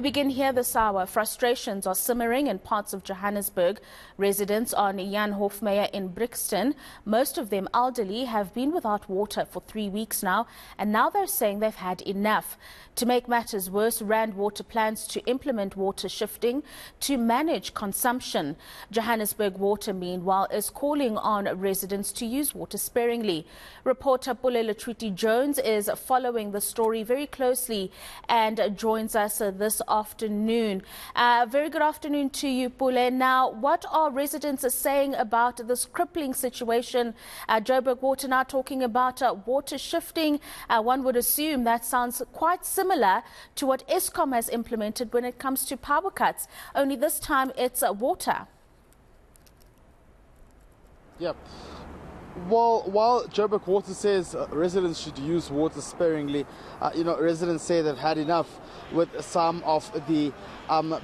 We begin here this hour. Frustrations are simmering in parts of Johannesburg. Residents on Jan Hofmeyer in Brixton, most of them elderly, have been without water for 3 weeks now, and now they're saying they've had enough. To make matters worse, Rand Water plans to implement water shifting to manage consumption. Johannesburg Water, meanwhile, is calling on residents to use water sparingly. Reporter Pule Letshwiti-Jones is following the story very closely and joins us this afternoon. Very good afternoon to you, Pule. Now, what are residents saying about this crippling situation? Joburg Water now talking about water shifting. One would assume that sounds quite similar to what Eskom has implemented when it comes to power cuts. Only this time it's water. Yep. Well, while Joburg Water says residents should use water sparingly, residents say they've had enough with some of the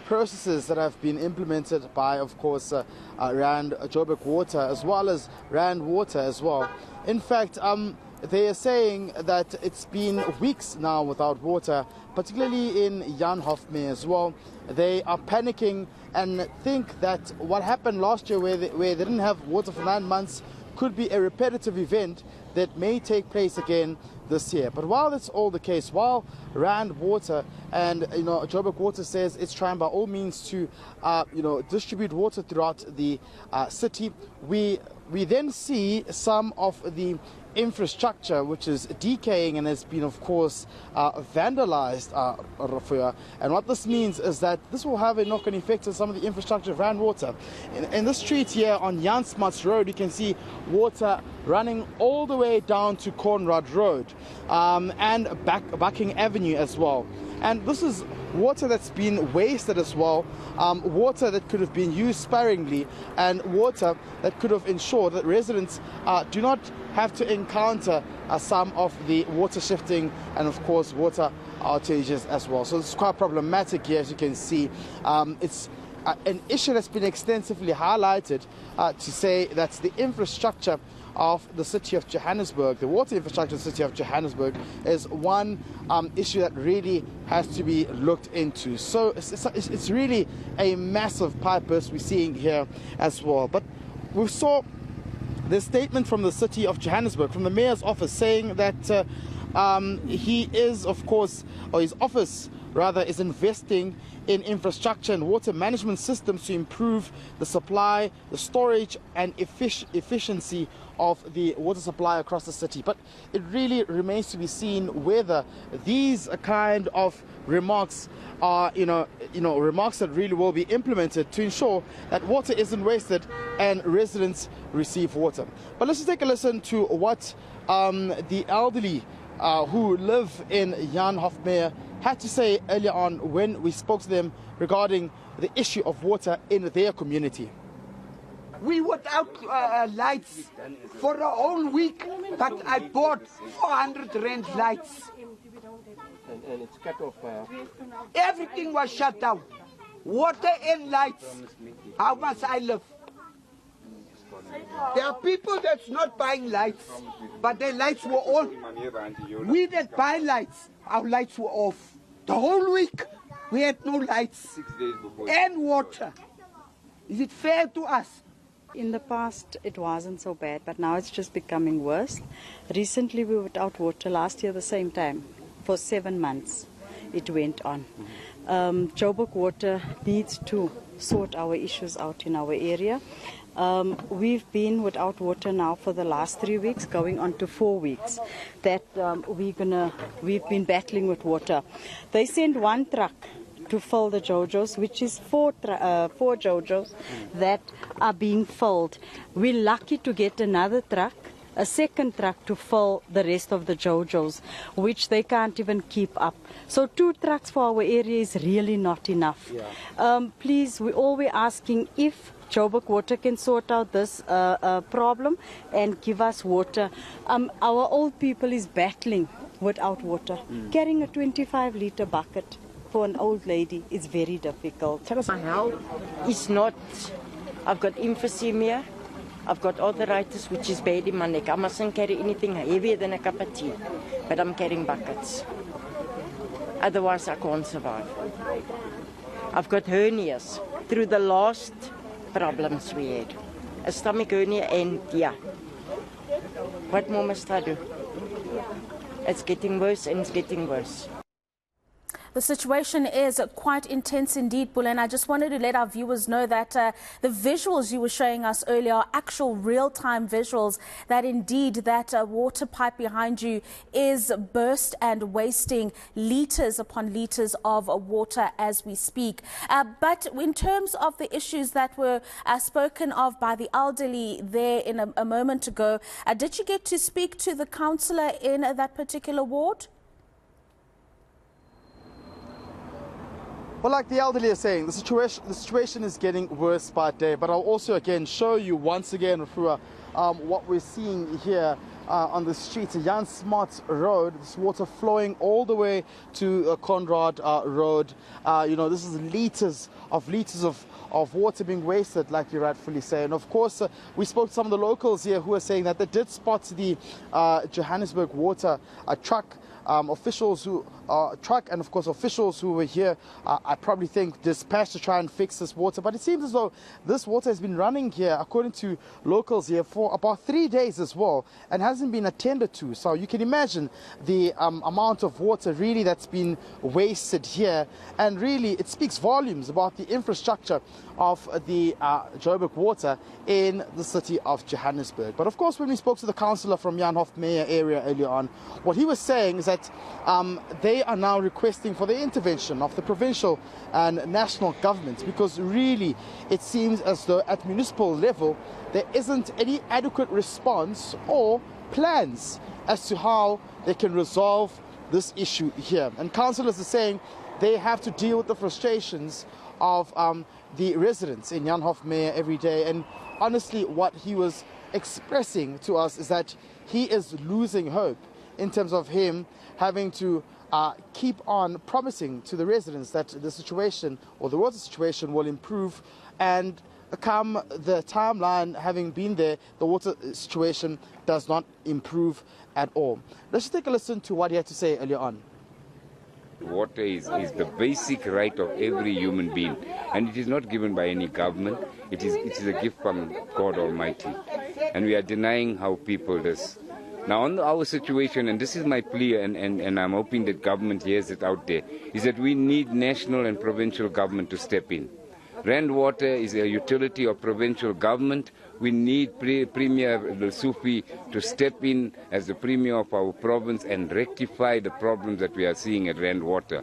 processes that have been implemented by, of course, Rand Joburg Water as well as Rand Water as well. In fact, they are saying that it's been weeks now without water, particularly in Jan Hofmeyer as well. They are panicking and think that what happened last year where they didn't have water for 9 months could be a repetitive event that may take place again this year. But while that's all the case, while Rand Water and Joburg Water says it's trying by all means to distribute water throughout the city, we then see some of the infrastructure which is decaying and has been, of course, vandalized. And what this means is that this will have a knock-on effect on some of the infrastructure of Rand Water. In the street here on Jan Smuts Road, you can see water running all the way down to Conrad Road and Bucking Avenue as well. And this is water that's been wasted as well, water that could have been used sparingly, and water that could have ensured that residents do not have to encounter some of the water shifting and, of course, water outages as well. So it's quite problematic here, as you can see. It's an issue that's been extensively highlighted to say that the infrastructure of the city of Johannesburg, the water infrastructure of the city of Johannesburg, is one issue that really has to be looked into. So it's really a massive pipe burst we're seeing here as well. But we saw the statement from the city of Johannesburg, from the mayor's office, saying that he is, of course, or his office rather, is investing in infrastructure and water management systems to improve the supply, the storage and efficiency of the water supply across the city. But it really remains to be seen whether these kind of remarks are, remarks that really will be implemented to ensure that water isn't wasted and residents receive water. But let's just take a listen to what the elderly who live in Jan Hofmeyer had to say earlier on when we spoke to them regarding the issue of water in their community. We without lights for a whole week, but I bought 400 rand lights. And it's cut off. Everything was shut down. Water and lights. How must I live? There are people that's not buying lights, but their lights were on. We that buy lights, our lights were off. The whole week, we had no lights 6 days before. And water. Is it fair to us? In the past, it wasn't so bad, but now it's just becoming worse. Recently, we were without water last year the same time. For 7 months, it went on. Joburg Water needs to sort our issues out in our area. We've been without water now for the last 3 weeks, going on to 4 weeks. That we've been battling with water. They send one truck to fill the Jojos, which is four Jojos that are being filled. We're lucky to get another truck, a second truck, to fill the rest of the Jojos, which they can't even keep up. So 2 trucks for our area is really not enough. Yeah. Please, we're asking if Joburg Water can sort out this problem and give us water. Our old people is battling without water. Carrying a 25-litre bucket for an old lady is very difficult. My health is not, I've got emphysema, I've got arthritis, which is bad in my neck. I mustn't carry anything heavier than a cup of tea, but I'm carrying buckets. Otherwise, I can't survive. I've got hernias through the last problems we had. A stomach hernia and, yeah. What more must I do? It's getting worse and it's getting worse. The situation is quite intense indeed, Pule, and I just wanted to let our viewers know that the visuals you were showing us earlier are actual real-time visuals, that indeed that water pipe behind you is burst and wasting litres upon litres of water as we speak. But in terms of the issues that were spoken of by the elderly there in a moment ago, did you get to speak to the councillor in that particular ward? Well, like the elderly are saying, the situation is getting worse by day. But I'll also again show you once again, Rufua, what we're seeing here on the streets, Jan Smart Road. This water flowing all the way to Conrad Road. You know, this is liters of water being wasted, like you rightfully say. And of course, we spoke to some of the locals here who are saying that they did spot the Johannesburg water truck. Officials who and of course officials who were here, I probably think dispatched to try and fix this water. But it seems as though this water has been running here, according to locals here, for about 3 days as well, and hasn't been attended to. So you can imagine the amount of water really that's been wasted here, and really it speaks volumes about the infrastructure of the Joburg water in the city of Johannesburg. But of course, when we spoke to the councillor from Jan Hofmeyer area earlier on, what he was saying is that they are now requesting for the intervention of the provincial and national governments, because really it seems as though at municipal level there isn't any adequate response or plans as to how they can resolve this issue here. And councillors are saying they have to deal with the frustrations of the residents in Jan Hofmeyer every day. And honestly, what he was expressing to us is that he is losing hope in terms of him having to keep on promising to the residents that the situation or the water situation will improve, and come the timeline having been there, the water situation does not improve at all. Let's just take a listen to what he had to say earlier on. Water is the basic right of every human being, and it is not given by any government. It is a gift from God Almighty, and we are denying our people this. Now, on our situation, and this is my plea, and I'm hoping that government hears it out there, is that we need national and provincial government to step in. Rand Water is a utility of provincial government. We need Premier Letshwiti to step in as the Premier of our province and rectify the problems that we are seeing at Rand Water.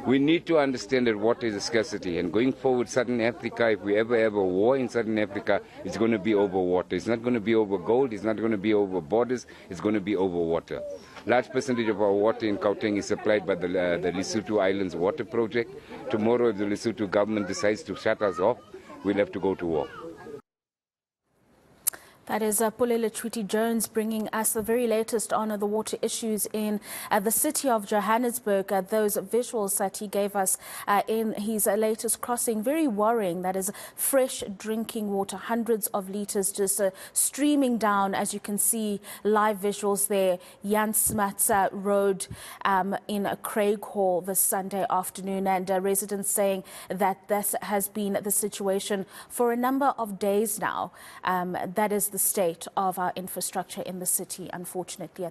We need to understand that water is a scarcity, and going forward, Southern Africa, if we ever have a war in Southern Africa, it's going to be over water. It's not going to be over gold, it's not going to be over borders, it's going to be over water. Large percentage of our water in Gauteng is supplied by the Lesotho Islands Water Project. Tomorrow, if the Lesotho government decides to shut us off, we'll have to go to war. That is Pule Letshwiti-Jones bringing us the very latest on the water issues in the city of Johannesburg. Those visuals that he gave us in his latest crossing, very worrying. That is fresh drinking water, hundreds of litres just streaming down, as you can see, live visuals there. Jan Smart Road in Craig Hall this Sunday afternoon, and residents saying that this has been the situation for a number of days now. That is the state of our infrastructure in the city, unfortunately, at